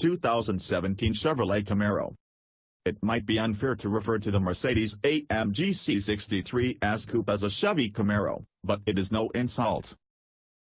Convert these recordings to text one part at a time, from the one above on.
2017 Chevrolet Camaro. It might be unfair to refer to the Mercedes-AMG C63S Coupe as a Chevy Camaro, but it is no insult.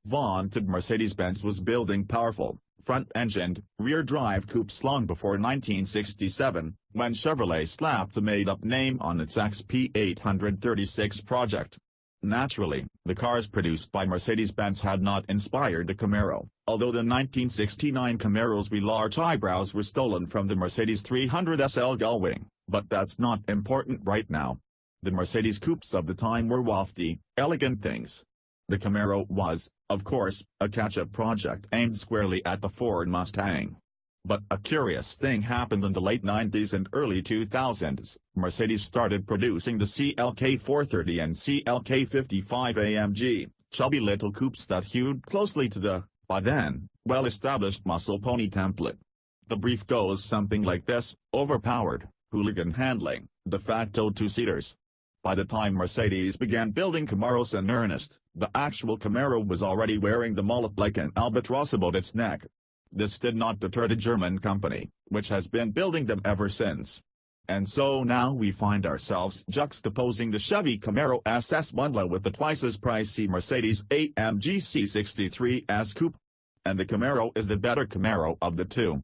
Vaunted Mercedes-Benz was building powerful, front-engined, rear-drive coupes long before 1967, when Chevrolet slapped a made-up name on its XP836 project. Naturally, the cars produced by Mercedes-Benz had not inspired the Camaro, although the 1969 Camaro's large eyebrows were stolen from the Mercedes 300 SL Gullwing, but that's not important right now. The Mercedes coupes of the time were wafty, elegant things. The Camaro was, of course, a catch-up project aimed squarely at the Ford Mustang. But a curious thing happened in the late 90s and early 2000s. Mercedes started producing the CLK 430 and CLK 55 AMG, chubby little coupes that hewed closely to the, by then, well-established muscle pony template. The brief goes something like this: overpowered, hooligan handling, de facto two-seaters. By the time Mercedes began building Camaros in earnest, the actual Camaro was already wearing the mullet like an albatross about its neck. This did not deter the German company, which has been building them ever since. And so now we find ourselves juxtaposing the Chevy Camaro SS Bundler with the twice-as-pricey Mercedes-AMG C63S Coupe. And the Camaro is the better Camaro of the two.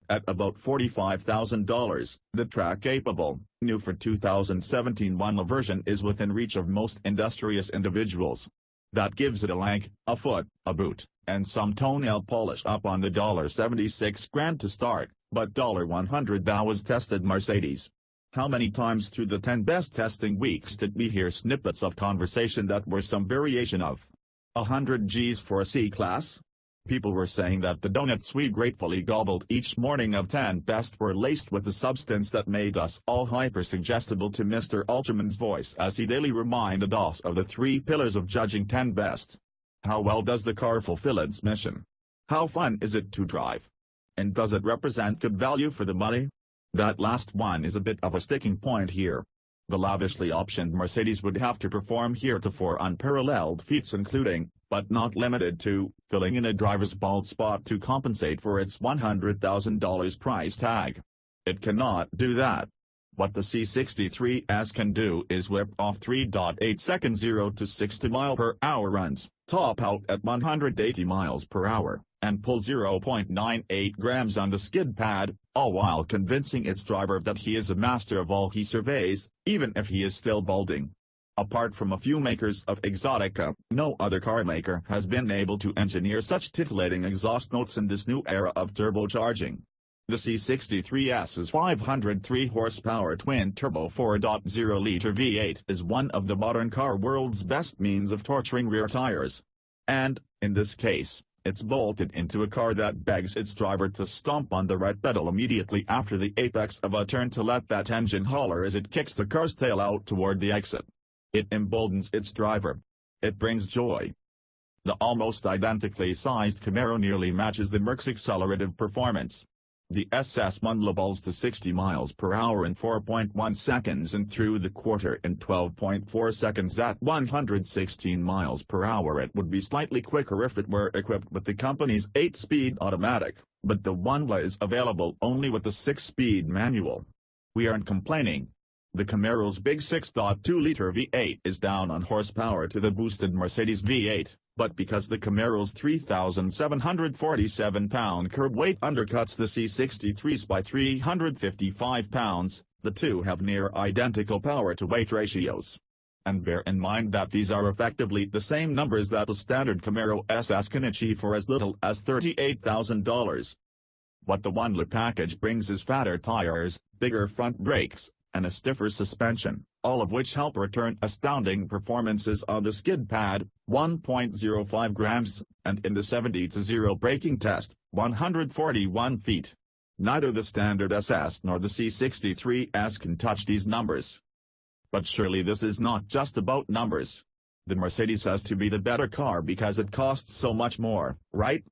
At about $45,000, the track-capable, new for 2017 Bundler version is within reach of most industrious individuals. That gives it a leg, a foot, a boot, and some toenail polish up on the $76,000 to start, but $100,000 that was tested Mercedes. How many times through the 10 best testing weeks did we hear snippets of conversation that were some variation of 100 G's for a C-Class? People were saying that the donuts we gratefully gobbled each morning of 10 Best were laced with a substance that made us all hyper-suggestible to Mr. Ultraman's voice as he daily reminded us of the 3 pillars of judging 10 Best. How well does the car fulfill its mission? How fun is it to drive? And does it represent good value for the money? That last one is a bit of a sticking point here. The lavishly optioned Mercedes would have to perform heretofore unparalleled feats including, but not limited to, filling in a driver's bald spot to compensate for its $100,000 price tag. It cannot do that. What the C63S can do is whip off 3.8 second 0 to 60 mph runs, top out at 180 miles per hour, and pull 0.98 grams on the skid pad, all while convincing its driver that he is a master of all he surveys, even if he is still balding. Apart from a few makers of exotica, no other car maker has been able to engineer such titillating exhaust notes in this new era of turbocharging. The C63S's 503 horsepower twin-turbo 4.0-liter V8 is one of the modern car world's best means of torturing rear tires. And, in this case, it's bolted into a car that begs its driver to stomp on the right pedal immediately after the apex of a turn to let that engine holler as it kicks the car's tail out toward the exit. It emboldens its driver. It brings joy. The almost identically sized Camaro nearly matches the Merc's accelerative performance. The SS Bundler balls to 60 miles per hour in 4.1 seconds and through the quarter in 12.4 seconds at 116 miles per hour. It would be slightly quicker if it were equipped with the company's 8-speed automatic, but the Bundler is available only with the 6-speed manual. We aren't complaining. The Camaro's big 6.2-liter V8 is down on horsepower to the boosted Mercedes V8, but because the Camaro's 3,747 pound curb weight undercuts the C63's by 355 pounds, the two have near identical power-to-weight ratios. And bear in mind that these are effectively the same numbers that the standard Camaro SS can achieve for as little as $38,000. What the Bundler package brings is fatter tires, bigger front brakes, and a stiffer suspension, all of which help return astounding performances on the skid pad, 1.05 grams, and in the 70-0 braking test, 141 feet. Neither the standard SS nor the C63S can touch these numbers. But surely this is not just about numbers. The Mercedes has to be the better car because it costs so much more, right?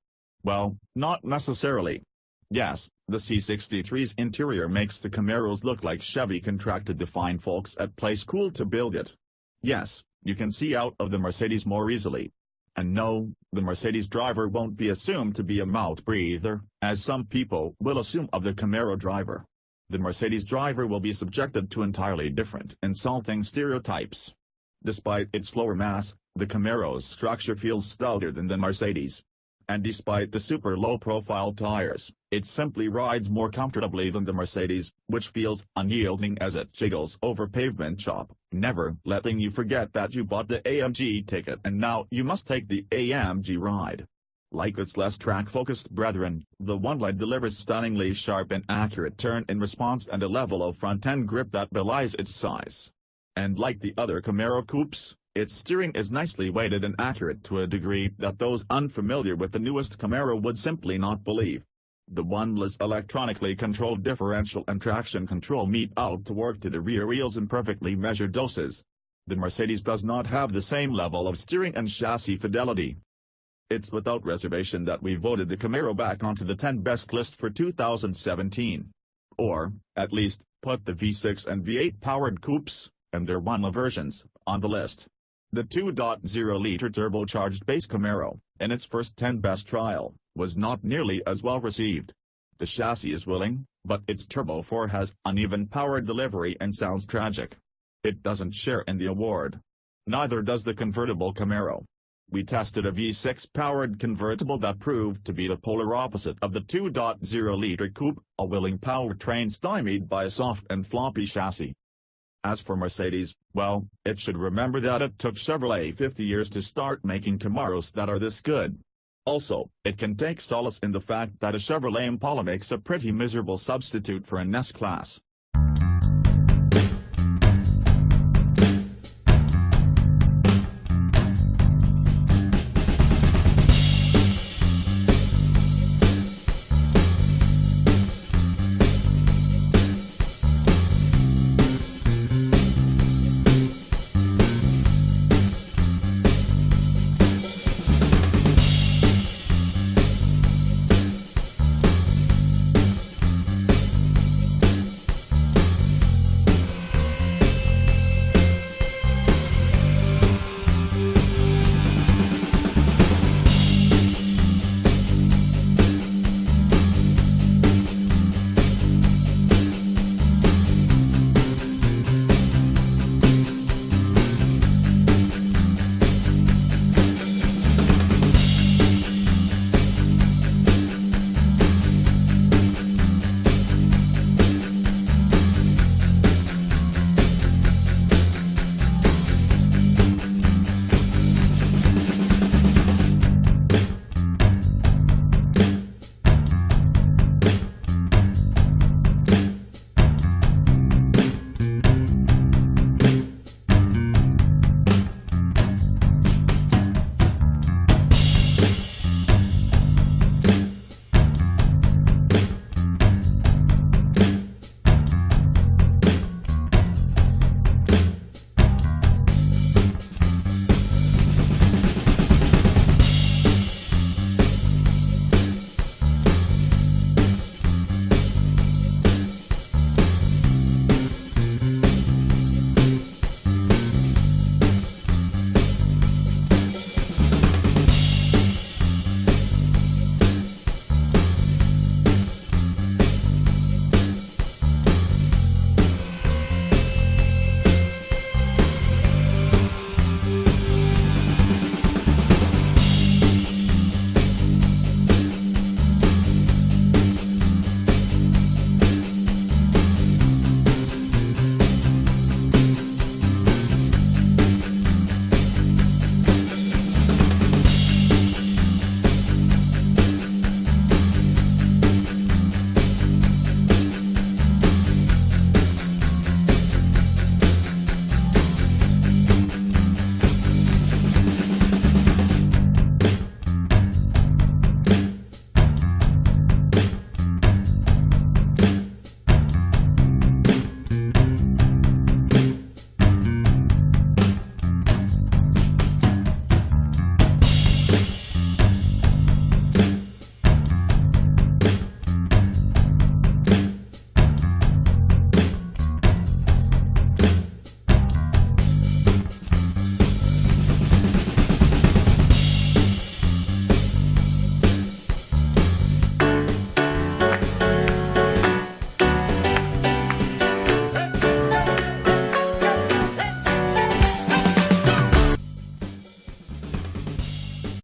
Well, not necessarily. Yes, the C63's interior makes the Camaros look like Chevy contracted to find folks at Place Cool to build it. Yes, you can see out of the Mercedes more easily. And no, the Mercedes driver won't be assumed to be a mouth breather, as some people will assume of the Camaro driver. The Mercedes driver will be subjected to entirely different insulting stereotypes. Despite its lower mass, the Camaro's structure feels stouter than the Mercedes. And despite the super low-profile tires, it simply rides more comfortably than the Mercedes, which feels unyielding as it jiggles over pavement chop, never letting you forget that you bought the AMG ticket and now you must take the AMG ride. Like its less track-focused brethren, the one-led delivers stunningly sharp and accurate turn-in response and a level of front-end grip that belies its size. And like the other Camaro coupes, its steering is nicely weighted and accurate to a degree that those unfamiliar with the newest Camaro would simply not believe. The one-less electronically controlled differential and traction control meet out to work to the rear wheels in perfectly measured doses. The Mercedes does not have the same level of steering and chassis fidelity. It's without reservation that we voted the Camaro back onto the 10 best list for 2017. Or, at least, put the V6 and V8 powered coupes, and their one-less versions, on the list. The 2.0-liter turbocharged base Camaro, in its first 10 best trial, was not nearly as well received. The chassis is willing, but its Turbo 4 has uneven power delivery and sounds tragic. It doesn't share in the award. Neither does the convertible Camaro. We tested a V6-powered convertible that proved to be the polar opposite of the 2.0-liter coupe, a willing powertrain stymied by a soft and floppy chassis. As for Mercedes, well, it should remember that it took Chevrolet 50 years to start making Camaros that are this good. Also, it can take solace in the fact that a Chevrolet Impala makes a pretty miserable substitute for an S-Class.